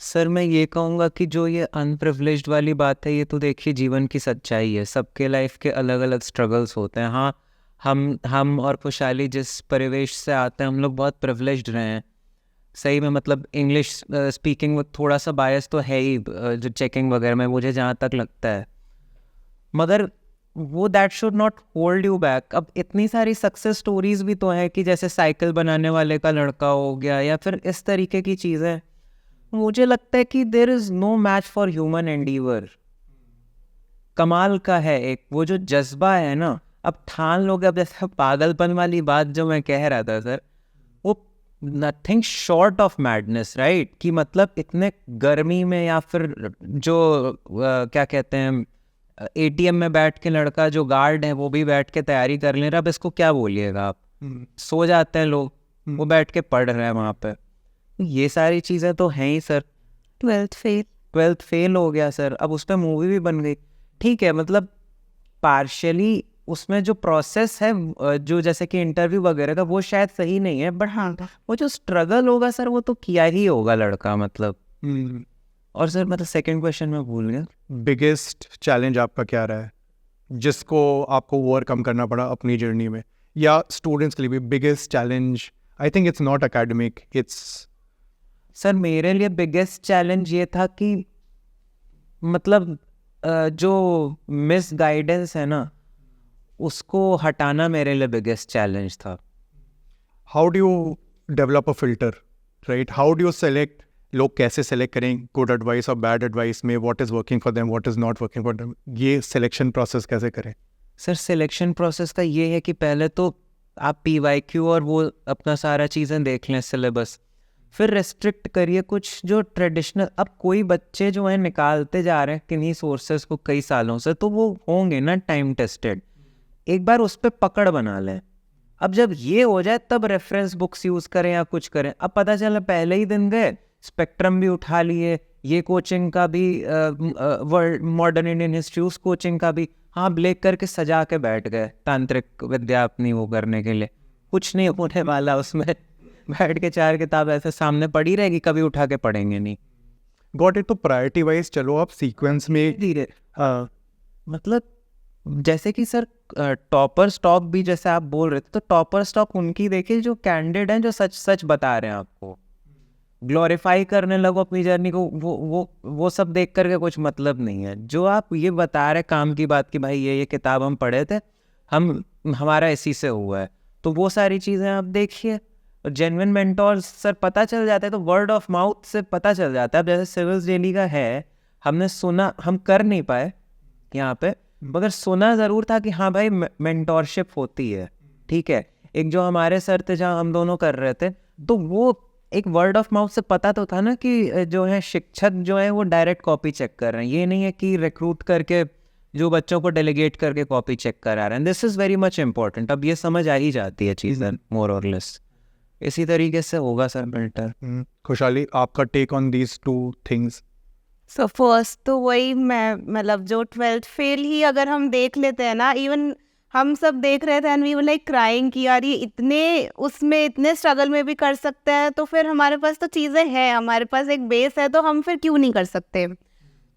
Speaker 1: सर मैं ये कहूँगा कि जो ये अनप्रिविलेज्ड वाली बात है, ये तो देखिए जीवन की सच्चाई है। सबके लाइफ के अलग अलग स्ट्रगल्स होते हैं। हाँ, हम और खुशहाली जिस परिवेश से आते हैं, हम लोग बहुत प्रिविलेज्ड रहे हैं सही में। मतलब इंग्लिश स्पीकिंग में थोड़ा सा बायस तो है ही, जो चेकिंग वगैरह में, मुझे जहाँ तक लगता है। मगर वो that should not hold you back. अब इतनी सारी सक्सेस स्टोरीज भी तो हैं कि जैसे साइकिल बनाने वाले का लड़का हो गया, या फिर इस तरीके की चीज़ें। मुझे लगता है कि there is no match for human endeavour. कमाल का है एक वो जो जज्बा है ना। अब ठान लोग, अब जैसे पागलपन वाली बात जो मैं कह रहा था सर, वो nothing short of madness, right. कि मतलब इतने गर्मी में, या फिर जो क्या कहते हैं, एटीएम में बैठ के लड़का जो गार्ड है वो भी बैठ के तैयारी कर ले रहा। अब इसको क्या बोलिएगा आप। सो जाते हैं लोग, वो बैठ के पढ़ रहे हैं वहाँ पे। ये सारी चीज़ें तो हैं ही सर। 12th फेल हो गया सर, अब उस पर मूवी भी बन गई। ठीक है, मतलब पार्शियली उसमें जो प्रोसेस है, जो जैसे कि इंटरव्यू वगैरह का, वो शायद सही नहीं है, बट हाँ वो जो स्ट्रगल होगा सर, वो तो किया ही होगा लड़का, मतलब। और सर मतलब सेकंड क्वेश्चन मैं भूल गया।
Speaker 2: बिगेस्ट चैलेंज आपका क्या रहा है जिसको आपको ओवरकम करना पड़ा अपनी जर्नी में, या स्टूडेंट्स के लिए भी? Biggest challenge, I think it's not academic, it's.
Speaker 1: Sir मेरे लिए बिगेस्ट चैलेंज ये था कि मतलब जो मिस गाइडेंस है ना, उसको हटाना मेरे लिए बिगेस्ट चैलेंज था।
Speaker 2: How do you develop a filter, right? How do you select? लोग कैसे सेलेक्ट करें गुड एडवाइस और बैड एडवाइस में? What is working for them, what is not working for them? ये सिलेक्शन प्रोसेस कैसे करें?
Speaker 1: Sir selection process का ये है कि पहले तो आप PYQ और वो अपना सारा चीज़ें देख लें, सिलेबस। फिर रेस्ट्रिक्ट करिए कुछ जो ट्रेडिशनल। अब कोई बच्चे जो हैं निकालते जा रहे हैं किन्हीं सोर्सेज को कई सालों से, तो वो होंगे ना टाइम टेस्टेड। एक बार उस पर पकड़ बना लें। अब जब ये हो जाए तब रेफरेंस बुक्स यूज़ करें या कुछ करें। अब पता चला पहले ही दिन गए, स्पेक्ट्रम भी उठा लिए, ये कोचिंग का भी, वर्ल्ड मॉडर्न इंडियन हिस्ट्री उस कोचिंग का भी, हाँ ब्लेक करके सजा के बैठ गए तांत्रिक विद्या अपनी वो करने के लिए। कुछ नहीं होने वाला उसमें। बैठ के 4 किताब ऐसे सामने पड़ी रहेगी, कभी उठा के पढ़ेंगे नहीं।
Speaker 2: Got it. तो प्रायोरिटी वाइज चलो आप सीक्वेंस में
Speaker 1: धीरे, मतलब जैसे कि सर टॉपर स्टॉक भी जैसे आप बोल रहे थे, तो टॉपर स्टॉक उनकी देखिए जो कैंडिडेट हैं, जो सच सच बता रहे हैं आपको। ग्लोरीफाई करने लगो अपनी जर्नी को, वो सब देख करके कुछ मतलब नहीं है। जो आप ये बता रहे काम की बात कि भाई ये किताब हम पढ़े थे, हमारा इसी से हुआ है, तो वो सारी चीज़ें आप देखिए। जेन्युइन मेंटोर्स सर पता चल जाता है, तो वर्ड ऑफ माउथ से पता चल जाता है। अब जैसे सिविल्स डेली का है, हमने सुना, हम कर नहीं पाए यहाँ पे, मगर सुना ज़रूर था कि हाँ भाई मेंटोरशिप होती है। ठीक है, एक जो हमारे सर थे जहाँ हम दोनों कर रहे थे, तो वो एक वर्ड ऑफ माउथ से पता तो था ना कि जो है शिक्षक जो है वो डायरेक्ट कॉपी चेक कर रहे हैं। ये नहीं है कि रिक्रूट करके जो बच्चों को डेलीगेट करके कॉपी चेक करा रहे हैं। This is very much important. अब ये समझ आ ही जाती है चीज़ें मोर और लेस। इसी तरीके से होगा सर फिल्टर।
Speaker 2: खुशहाली, आपका take on these 2 things?
Speaker 3: So first तो वही, मैं मतलब जो 12th फेल ही अगर हम देख लेते हैं ना, इवन हम सब देख रहे थे and we were like crying कि यार ये इतने उसमें इतने स्ट्रगल में भी कर सकते हैं, तो फिर हमारे पास तो चीज़ें हैं, हमारे पास एक बेस है, तो हम फिर क्यों नहीं कर सकते।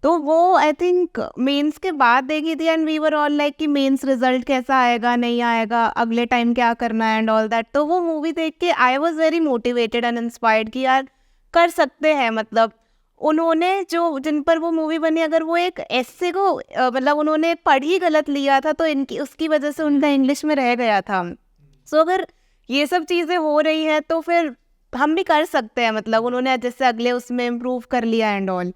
Speaker 3: तो वो आई थिंक मेंस के बाद देखी थी and we were all like कि मेंस रिजल्ट कैसा आएगा, नहीं आएगा, अगले टाइम क्या करना है एंड ऑल दैट। तो वो मूवी देख के I was very motivated and inspired कि यार कर सकते हैं। मतलब उन्होंने जो जिन पर वो मूवी बनी, अगर वो एक ऐसे को मतलब उन्होंने पढ़ ही गलत लिया था, तो इनकी उसकी वजह से उनका इंग्लिश में रह गया था। सो अगर ये सब चीज़ें हो रही हैं तो फिर हम भी कर सकते हैं। मतलब उन्होंने जैसे अगले उसमें इम्प्रूव कर लिया एंड ऑल।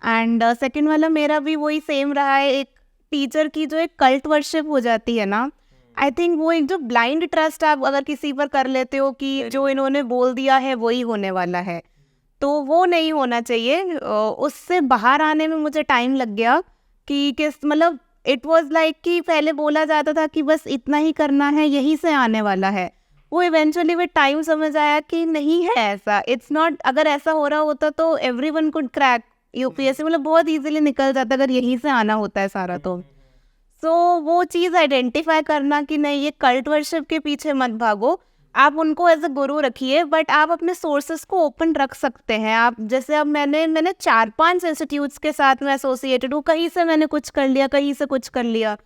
Speaker 3: एंड सेकेंड वाला मेरा भी वही सेम रहा है। एक टीचर की जो एक कल्ट वर्शिप हो जाती है ना, आई थिंक वो एक जो ब्लाइंड ट्रस्ट आप अगर किसी पर कर लेते हो कि जो इन्होंने बोल दिया है वही होने वाला है, तो वो नहीं होना चाहिए। उससे बाहर आने में मुझे टाइम लग गया कि किस मतलब इट वाज लाइक कि पहले बोला जाता था कि बस इतना ही करना है, यही से आने वाला है। वो इवेंचुअली विद टाइम समझ आया कि नहीं है ऐसा, इट्स नॉट। अगर ऐसा हो रहा होता तो एवरीवन कुड क्रैक यूपीएससी, मतलब बहुत इजीली निकल जाता अगर यहीं से आना होता है सारा। तो वो चीज़ आइडेंटिफाई करना कि नहीं, ये कल्ट वर्शिप के पीछे मत भागो, आप उनको एज अ गुरु रखिए, बट आप अपने सोर्सेज को ओपन रख सकते हैं। आप जैसे अब मैंने 4-5 इंस्टीट्यूट्स के साथ में एसोसिएटेड हूँ, कहीं से मैंने कुछ कर लिया, कहीं से कुछ कर लिया।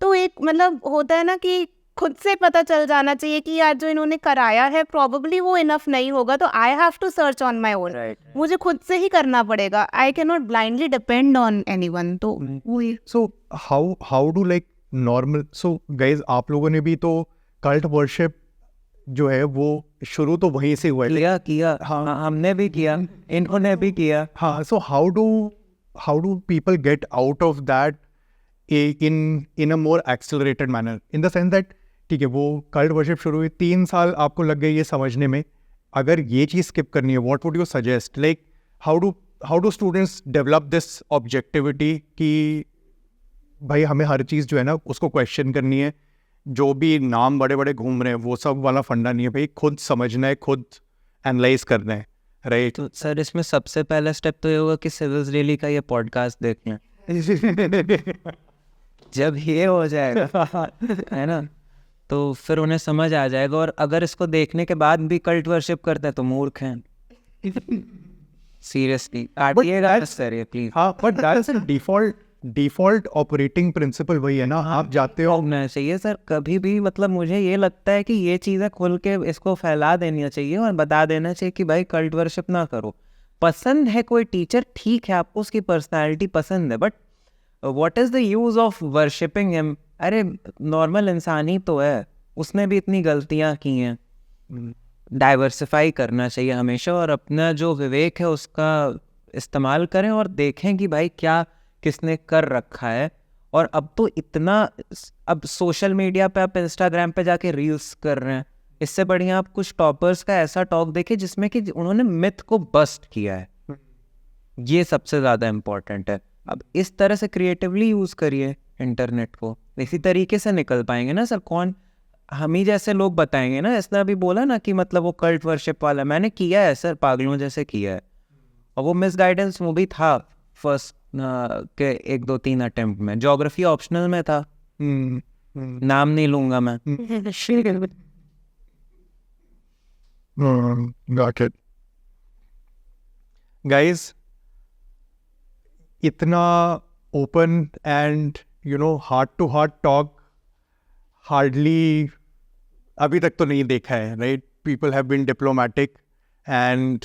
Speaker 3: तो एक मतलब होता है ना कि खुद से पता चल जाना चाहिए कि यार जो इन्होंने कराया है प्रॉबेबली वो इनफ नहीं होगा, तो I have to search on my own. मुझे खुद से ही करना पड़ेगा, I can not blindly depend on anyone. तो वही।
Speaker 2: So how do like normal, so guys आप लोगों ने भी तो कल्ट वर्शिप जो है वो शुरू तो वहीं से हुआ है।
Speaker 1: किया हाँ, हमने भी किया, इन्होंने भी किया।
Speaker 2: हाँ, so how do people get out of that in a more accelerated manner, in the sense that ठीक है वो कल्ट वर्शिप शुरू हुई, 3 साल आपको लग गए ये समझने में, अगर ये चीज़ स्किप करनी है, what would you suggest, like how do students develop this objectivity कि भाई हमें हर चीज़ जो है ना उसको क्वेश्चन करनी है, जो भी नाम बड़े बड़े घूम रहे हैं वो सब वाला फंडा नहीं है भाई, खुद समझना है, खुद एनालाइज करना है, राइट?
Speaker 1: तो सर इसमें सबसे पहला स्टेप तो ये होगा कि सिविल्स डेली का ये पॉडकास्ट देख लें। जब ये हो जाएगा है ना, तो फिर उन्हें समझ आ जाएगा। और अगर इसको देखने के बाद भी कल्ट वर्शिप करते हैं तो मूर्ख हैं। सीरियसली काटिएगा सर ये प्लीज।
Speaker 2: हाँ, but that's default operating principle वही है ना, आप जाते हो।
Speaker 1: होना चाहिए सर कभी भी, मतलब मुझे ये लगता है कि ये चीज़ें खुल के इसको फैला देनी चाहिए और बता देना चाहिए कि भाई कल्ट वर्शिप ना करो। पसंद है कोई टीचर, ठीक है, आपको उसकी पर्सनैलिटी पसंद है, but what is the use of worshipping him? अरे नॉर्मल इंसान ही तो है, उसने भी इतनी गलतियाँ की हैं। डाइवर्सिफाई करना चाहिए हमेशा, और अपना जो विवेक है उसका इस्तेमाल करें और देखें कि भाई क्या किसने कर रखा है। और अब तो इतना, अब सोशल मीडिया पे आप इंस्टाग्राम पे जाके रील्स कर रहे हैं, इससे बढ़िया आप कुछ टॉपर्स का ऐसा टॉक देखें जिसमें कि उन्होंने मिथ को बस्ट किया है। ये सबसे ज़्यादा इम्पोर्टेंट है। अब इस तरह से क्रिएटिवली यूज़ करिए इंटरनेट को, इसी तरीके से निकल पाएंगे ना सर। कौन, हम ही जैसे लोग बताएंगे ना। इसने अभी बोला ना कि मतलब वो कल्ट वर्शिप वाला मैंने किया है सर, पागलों जैसे किया है, और वो मिस गाइडेंस वो भी था फर्स्ट के 1-2-3 अटेम्प्ट में। ज्योग्राफी ऑप्शनल में था, नाम नहीं लूंगा मैं।
Speaker 2: Got it. Guys, इतना open and heart to heart talk hardly अभी तक तो नहीं देखा है, right? People have been diplomatic and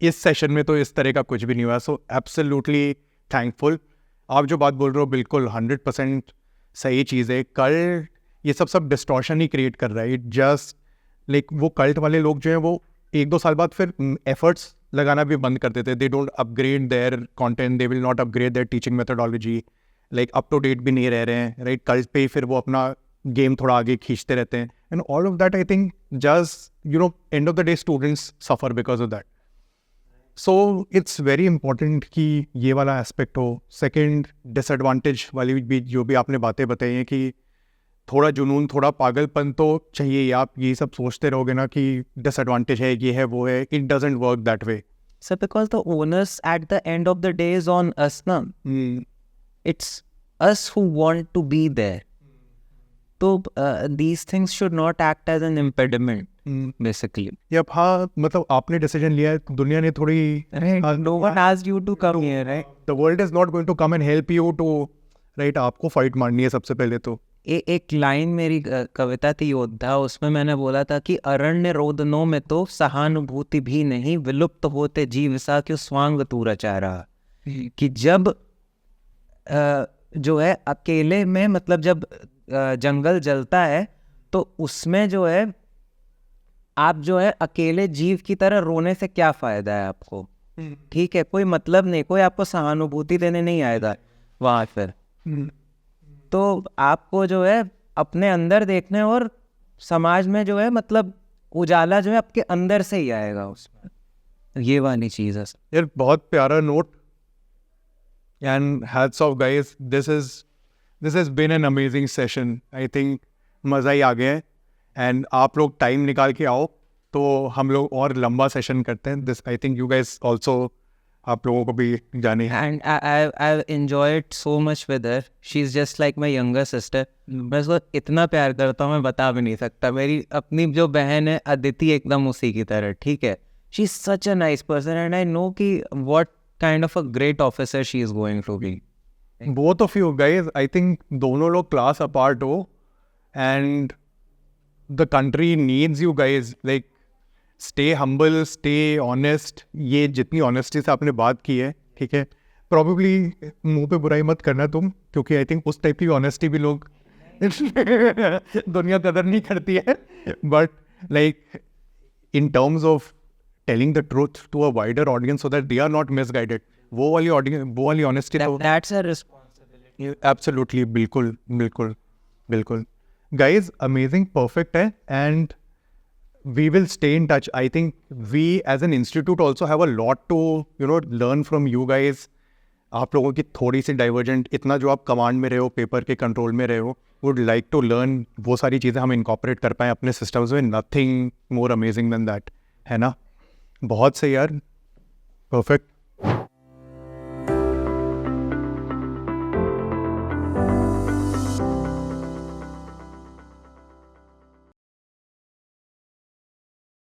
Speaker 2: इस सेशन में तो इस तरह का कुछ भी नहीं हुआ, सो एब्सोल्युटली थैंकफुल। आप जो बात बोल रहे हो बिल्कुल 100% सही चीज़ है। कल्ट ये सब डिस्टॉर्शन ही क्रिएट कर रहा है। इट जस्ट लाइक वो कल्ट वाले लोग जो हैं वो 1-2 साल बाद फिर एफर्ट्स लगाना भी बंद कर देते हैं। They don't upgrade their content, they will not upgrade their teaching methodology, like up to date भी नहीं रह रहे हैं, राइट? कल्ट पे फिर वो अपना गेम थोड़ा आगे खींचते रहते हैं, and all of that I think just and of the day students suffer because of that. So it's very important कि ये वाला एस्पेक्ट हो। सेकेंड डिसएडवांटेज वाली भी जो भी आपने बातें बताई हैं कि थोड़ा जुनून, थोड़ा पागलपन तो चाहिए। आप ये सब सोचते रहोगे ना कि डिसएडवांटेज है, ये है, वो है, it doesn't work that way.
Speaker 1: Sir because the owners at the end of the day is on us ना, it's us who want to be there. तो these things should not act as an impediment basically.
Speaker 2: हाँ, मतलब आपने decision लिया है, दुनिया ने थोड़ी
Speaker 1: No one asked you to come here, right?
Speaker 2: the world is not going to come and help you to, right? आपको फाइट मारनी है सबसे पहले तो।
Speaker 1: एक लाइन मेरी कविता थी योद्धा, उसमें मैंने बोला था कि अरण्य रोदनों में तो सहानुभूति भी नहीं, विलुप्त होते जीव सा क्यों स्वांग तू रचा रहा। कि जब जो है अकेले में, मतलब जब जंगल जलता है तो उसमें जो है आप जो है अकेले जीव की तरह रोने से क्या फ़ायदा है आपको? ठीक है, कोई मतलब नहीं, कोई आपको सहानुभूति देने नहीं आएगा वहाँ पर। तो आपको जो है अपने अंदर देखने, और समाज में जो है मतलब उजाला जो है आपके अंदर से ही आएगा उसमें। ये वाली चीज़ है
Speaker 2: यार बहुत प्यारा note, And hats off, guys. This has been an amazing session. I think मज़ा ही आ गया है. And आप लोग टाइम निकाल के आओ तो हम लोग और लंबा सेशन करते हैं. This I think you guys also आप लोगों को भी जाने हैं.
Speaker 1: And I enjoy it so much with her. She's just like my younger sister. मैं उसको इतना प्यार करता हूँ मैं बता भी नहीं सकता. मेरी अपनी जो बहन है अदिति एकदम उसी की तरह. ठीक है. She's such a nice person and I know कि what kind of a great officer she is going to be.
Speaker 2: Both of you guys, I think दोनों लोग क्लास अपार्ट हो and the country needs you guys. Like stay humble, stay honest. ये जितनी honesty से आपने बात की है, ठीक है, probably मुंह पे बुराई मत करना तुम, क्योंकि I think उस टाइप की honesty भी लोग दुनिया कदर नहीं करती है. But like in terms of telling the truth to a wider audience so that they are not misguided, वो वाली honesty तो
Speaker 1: That's a responsibility.
Speaker 2: Absolutely, बिल्कुल. Guys, amazing, perfect है, and we will stay in touch. I think we as an institute also have a lot to learn from you guys. आप लोगों की थोड़ी सी divergent, इतना जो आप कमांड में रहे हो, पेपर के कंट्रोल में रहे हो, वुड लाइक टू लर्न वो सारी चीज़ें हम इनकॉर्पोरेट कर पाएँ अपने सिस्टम्स में. Nothing more amazing than that, है ना? बहुत सही यार, परफेक्ट.